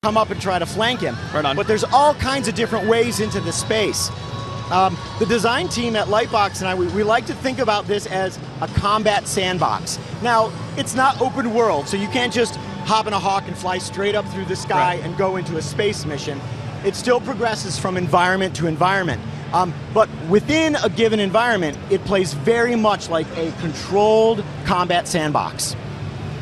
come up and try to flank him. Right on. But there's all kinds of different ways into the space. The design team at Lightbox and we like to think about this as a combat sandbox. Now, it's not open world, so you can't just hop in a Hawk and fly straight up through the sky and go into a space mission. It still progresses from environment to environment. But within a given environment, it plays very much like a controlled combat sandbox.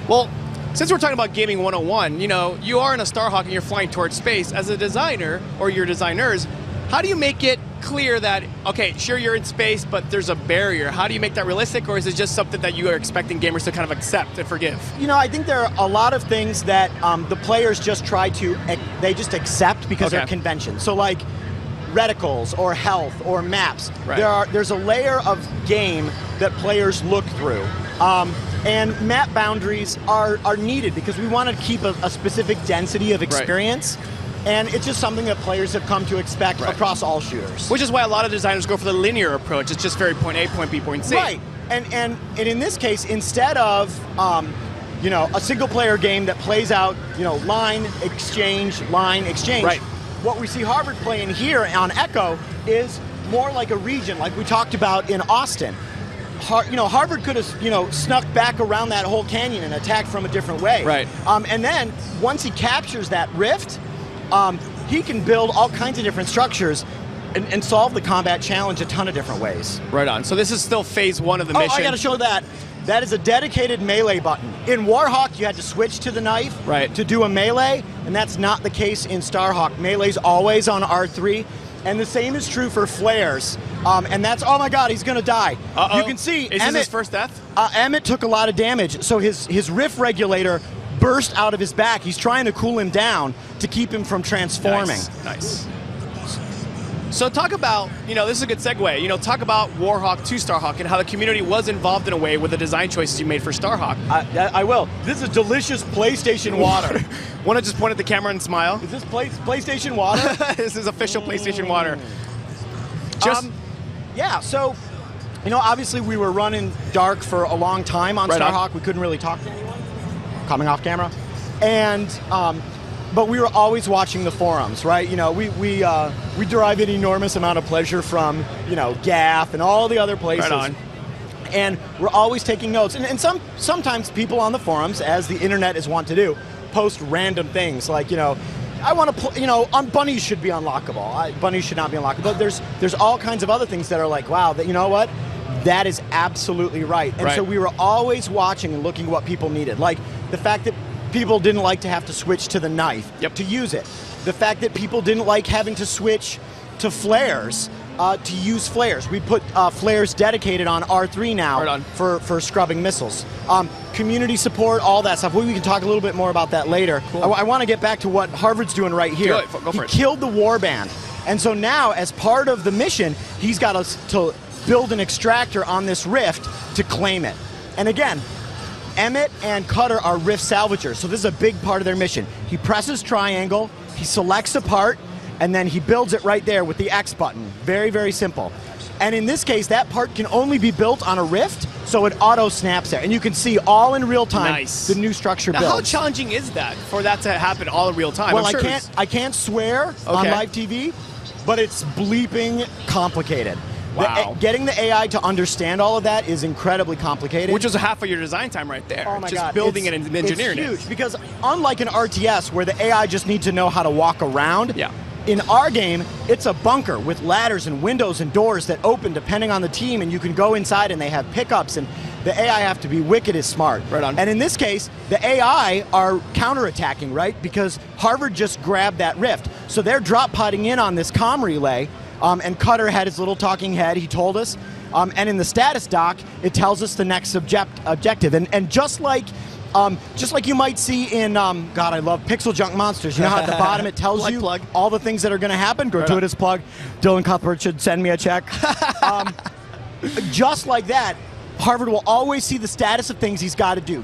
Well, since we're talking about gaming 101, you know, you are in a Starhawk and you're flying towards space. As a designer, or your designers, how do you make it clear that, okay, sure you're in space, but there's a barrier? How do you make that realistic, or is it just something that you are expecting gamers to kind of accept and forgive? You know, I think there are a lot of things that the players just try to, they just accept because they're convention. So like reticles or health or maps, there's a layer of game that players look through. And map boundaries are needed because we want to keep a specific density of experience. And it's just something that players have come to expect across all shooters. Which is why a lot of designers go for the linear approach. It's just very point A, point B, point C. Right. And in this case, instead of you know, a single player game that plays out, you know, line, exchange, what we see Harvard playing here on Echo is more like a region, like we talked about in Austin. You know, Harvard could have, you know, snuck back around that whole canyon and attacked from a different way. Right. And then once he captures that rift, he can build all kinds of different structures and solve the combat challenge a ton of different ways. Right on. So this is still phase 1 of the mission. Oh, I got to show that. That is a dedicated melee button. In Warhawk, you had to switch to the knife to do a melee, and that's not the case in Starhawk. Melee's always on R3, and the same is true for flares. And that's, oh my God, he's going to die. Uh-oh. You can see Is this his first death? Emmett took a lot of damage, so his riff regulator burst out of his back. He's trying to cool him down to keep him from transforming. Nice. So talk about, you know, this is a good segue, you know, talk about Warhawk to Starhawk and how the community was involved in a way with the design choices you made for Starhawk. I will. This is delicious PlayStation water. Want to just point at the camera and smile? Is this PlayStation water? This is official PlayStation water. Yeah, so, you know, obviously we were running dark for a long time on Starhawk. We couldn't really talk to anyone coming off camera. And, but we were always watching the forums, right? You know, we derive an enormous amount of pleasure from, you know, GAF and all the other places. Right on. And we're always taking notes. And sometimes people on the forums, as the internet is wont to do, post random things like, you know, I want to, you know, bunnies should be unlockable. Bunnies should not be unlockable. There's all kinds of other things that are like, wow, that, you know what? That is absolutely right. And so we were always watching and looking what people needed. Like the fact that people didn't like to have to switch to the knife to use it. The fact that people didn't like having to switch to flares to use flares. We put flares dedicated on R3 now for scrubbing missiles. Community support, all that stuff. We can talk a little bit more about that later. Cool. I want to get back to what Harvard's doing right here. Go for it. He killed the warband. And so now, as part of the mission, he's got us to build an extractor on this rift to claim it. And again, Emmett and Cutter are rift salvagers, so this is a big part of their mission. He presses triangle, he selects a part, and then he builds it right there with the X button. Very, very simple. And in this case, that part can only be built on a rift, so it auto-snaps there. And you can see all in real time the new structure built. How challenging is that for that to happen all in real time? Well, I can't swear on live TV, but it's bleeping complicated. Wow. Getting the AI to understand all of that is incredibly complicated. Which is half of your design time right there. Oh my just God. building it and engineering it. It's huge because unlike an RTS where the AI just needs to know how to walk around, in our game, it's a bunker with ladders and windows and doors that open depending on the team, and you can go inside and they have pickups, and the AI have to be wicked as smart. Right on. And in this case, the AI are counterattacking, right? Because Harvard just grabbed that rift. So they're drop podding in on this comm relay, and Cutter had his little talking head, he told us. And in the status doc, it tells us the next objective. And just like you might see in, God, I love Pixel Junk Monsters. You know how at the bottom it tells you all the things that are going to happen? Gratuitous plug. Dylan Cuthbert should send me a check. Just like that, Harvard will always see the status of things he's got to do.